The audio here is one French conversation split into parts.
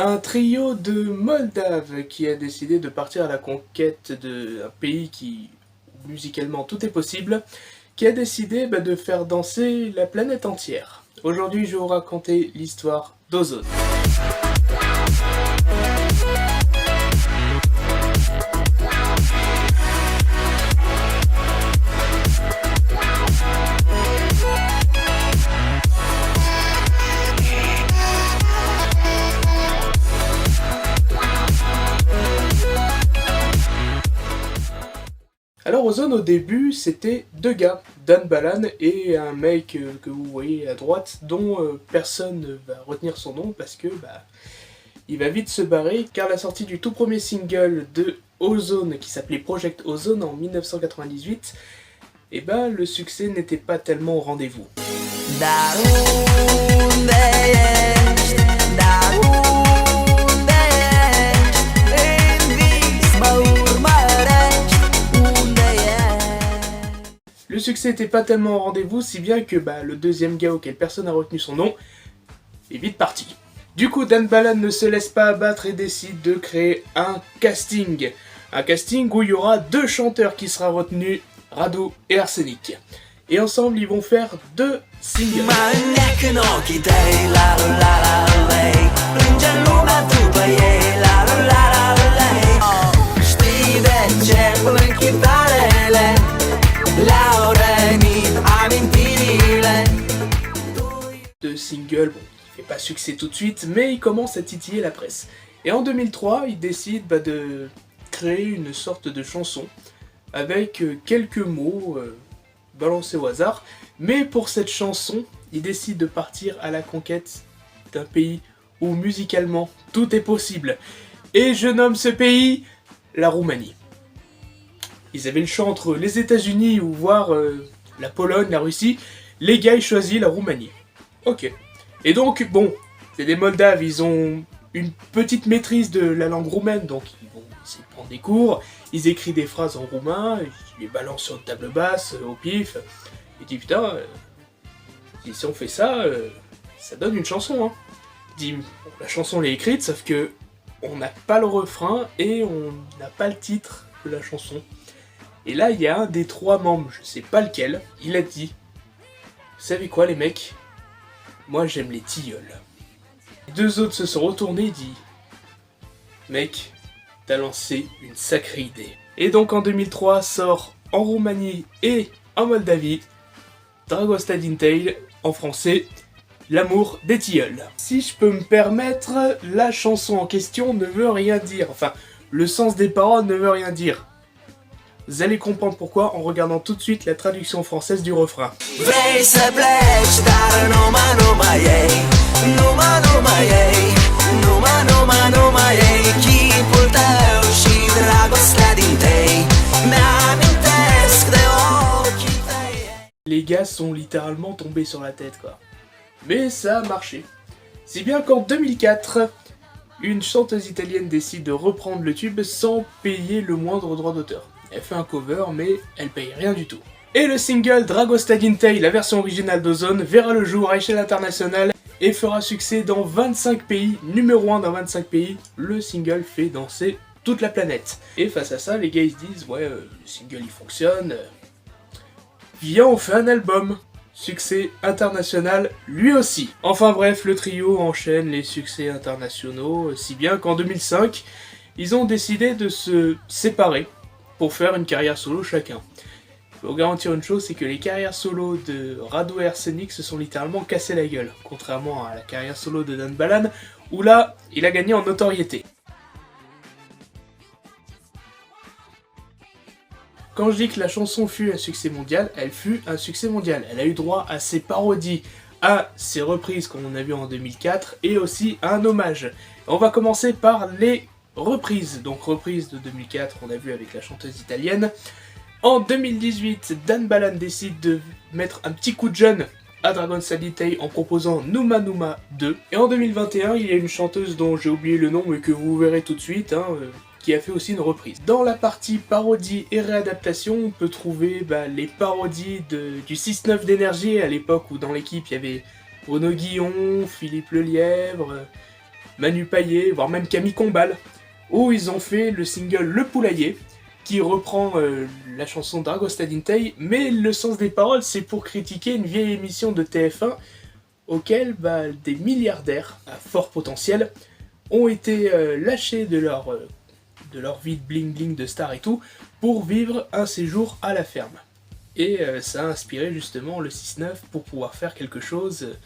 Un trio de Moldaves qui a décidé de partir à la conquête d'un pays qui, musicalement, tout est possible, qui a décidé de faire danser la planète entière. Aujourd'hui, je vais vous raconter l'histoire d'Ozone. Alors Ozone au début c'était deux gars, Dan Balan et un mec que vous voyez à droite dont personne ne va retenir son nom parce que il va vite se barrer car la sortie du tout premier single de Ozone qui s'appelait Project Ozone en 1998, le succès n'était pas tellement au rendez-vous. Le succès n'était pas tellement au rendez-vous, si bien que le deuxième gars auquel personne n'a retenu son nom est vite parti. Du coup, Dan Balan ne se laisse pas abattre et décide de créer un casting. Un casting où il y aura deux chanteurs qui sera retenu, Radu et Arsenic. Et ensemble, ils vont faire deux singles. De single, il fait pas succès tout de suite, mais il commence à titiller la presse. Et en 2003, il décide de créer une sorte de chanson avec quelques mots balancés au hasard. Mais pour cette chanson, il décide de partir à la conquête d'un pays où musicalement tout est possible. Et je nomme ce pays la Roumanie. Ils avaient le choix entre les États-Unis ou voire la Pologne, la Russie. Les gars, ils choisissent la Roumanie. Ok. Et donc, bon, c'est des Moldaves, ils ont une petite maîtrise de la langue roumaine, donc ils vont essayer de prendre des cours, ils écrivent des phrases en roumain, ils les balancent sur une table basse, au pif. Ils disent, putain, si on fait ça, ça donne une chanson, hein. Ils disent, bon, la chanson elle est écrite, sauf que on n'a pas le refrain et on n'a pas le titre de la chanson. Et là, il y a un des trois membres, je sais pas lequel, il a dit, vous savez quoi les mecs ? Moi j'aime les tilleuls. Les deux autres se sont retournés et dit, mec, t'as lancé une sacrée idée. Et donc en 2003 sort en Roumanie et en Moldavie, Dragostea din Tale, en français, l'amour des tilleuls. Si je peux me permettre, la chanson en question ne veut rien dire. Enfin, le sens des paroles ne veut rien dire. Vous allez comprendre pourquoi en regardant tout de suite la traduction française du refrain. Les gars sont littéralement tombés sur la tête quoi. Mais ça a marché. Si bien qu'en 2004, une chanteuse italienne décide de reprendre le tube sans payer le moindre droit d'auteur. Elle fait un cover, mais elle paye rien du tout. Et le single Dragostea din Tale, la version originale d'Ozone, verra le jour à échelle internationale et fera succès dans 25 pays, numéro 1 dans 25 pays. Le single fait danser toute la planète. Et face à ça, les gars ils se disent, ouais, le single il fonctionne, viens on fait un album. Succès international lui aussi. Enfin bref, le trio enchaîne les succès internationaux, si bien qu'en 2005, ils ont décidé de se séparer pour faire une carrière solo chacun. Je peux vous garantir une chose, c'est que les carrières solo de Radu et Arsenic se sont littéralement cassé la gueule, contrairement à la carrière solo de Dan Balan, où là, il a gagné en notoriété. Quand je dis que la chanson fut un succès mondial, elle fut un succès mondial. Elle a eu droit à ses parodies, à ses reprises comme on a vu en 2004, et aussi à un hommage. On va commencer par les reprises. Donc reprise de 2004, on a vu avec la chanteuse italienne. En 2018, Dan Balan décide de mettre un petit coup de jeune à Dragostea din Tale en proposant Numa Numa 2. Et en 2021, il y a une chanteuse dont j'ai oublié le nom mais que vous verrez tout de suite, qui a fait aussi une reprise. Dans la partie parodie et réadaptation, on peut trouver les parodies du 6-9 d'énergie, à l'époque où dans l'équipe il y avait Bruno Guillon, Philippe Lelièvre, Manu Payet, voire même Camille Combal, où ils ont fait le single Le Poulailler, qui reprend la chanson Dragostea Dintei, mais le sens des paroles, c'est pour critiquer une vieille émission de TF1 auquel des milliardaires à fort potentiel ont été lâchés de leur vie de bling bling de star et tout, pour vivre un séjour à la ferme. Et ça a inspiré justement le 6-9 pour pouvoir faire quelque chose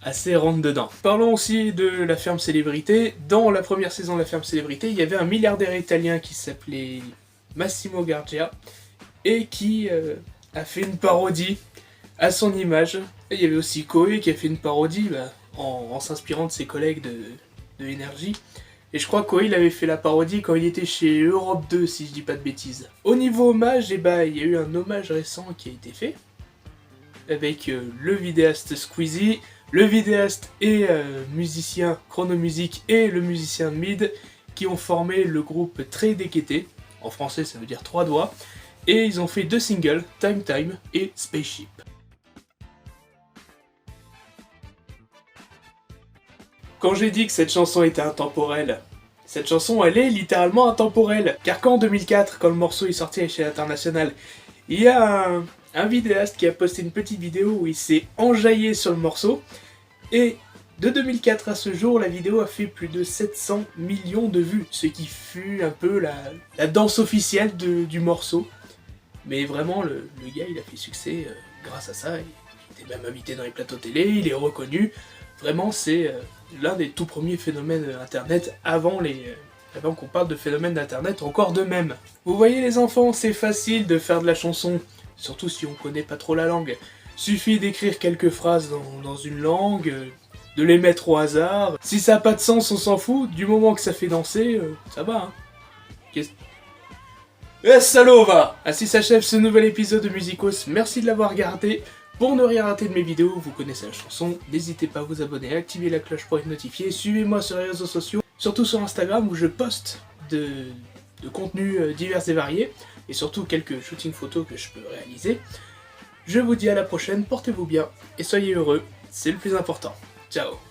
assez rentre-dedans. Parlons aussi de la ferme célébrité. Dans la première saison de la ferme célébrité, il y avait un milliardaire italien qui s'appelait Massimo Gargia, et qui a fait une parodie à son image. Et il y avait aussi Koé qui a fait une parodie en s'inspirant de ses collègues de Énergie. Et je crois qu'il avait fait la parodie quand il était chez Europe 2, si je dis pas de bêtises. Au niveau hommage, il y a eu un hommage récent qui a été fait, avec le vidéaste Squeezie, le vidéaste et musicien Chronomusic et le musicien Mid, qui ont formé le groupe Très Déquêté, en français ça veut dire 3 doigts, et ils ont fait 2 singles, Time Time et Spaceship. Quand j'ai dit que cette chanson était intemporelle, cette chanson elle est littéralement intemporelle, car quand en 2004, quand le morceau est sorti chez International, il y a un vidéaste qui a posté une petite vidéo où il s'est enjaillé sur le morceau, et de 2004 à ce jour, la vidéo a fait plus de 700 millions de vues, ce qui fut un peu la danse officielle du morceau. Mais vraiment, le gars il a fait succès grâce à ça, il était même invité dans les plateaux télé, il est reconnu. Vraiment, c'est l'un des tout premiers phénomènes internet avant qu'on parle de phénomènes d'internet encore de même. Vous voyez les enfants, c'est facile de faire de la chanson, surtout si on connaît pas trop la langue. Suffit d'écrire quelques phrases dans une langue, de les mettre au hasard. Si ça n'a pas de sens, on s'en fout, du moment que ça fait danser, ça va, hein. Salaud va! Ainsi s'achève ce nouvel épisode de Musicos, merci de l'avoir regardé. Pour ne rien rater de mes vidéos, vous connaissez la chanson, n'hésitez pas à vous abonner, à activer la cloche pour être notifié, suivez-moi sur les réseaux sociaux, surtout sur Instagram où je poste de contenus divers et variés, et surtout quelques shootings photos que je peux réaliser. Je vous dis à la prochaine, portez-vous bien, et soyez heureux, c'est le plus important. Ciao!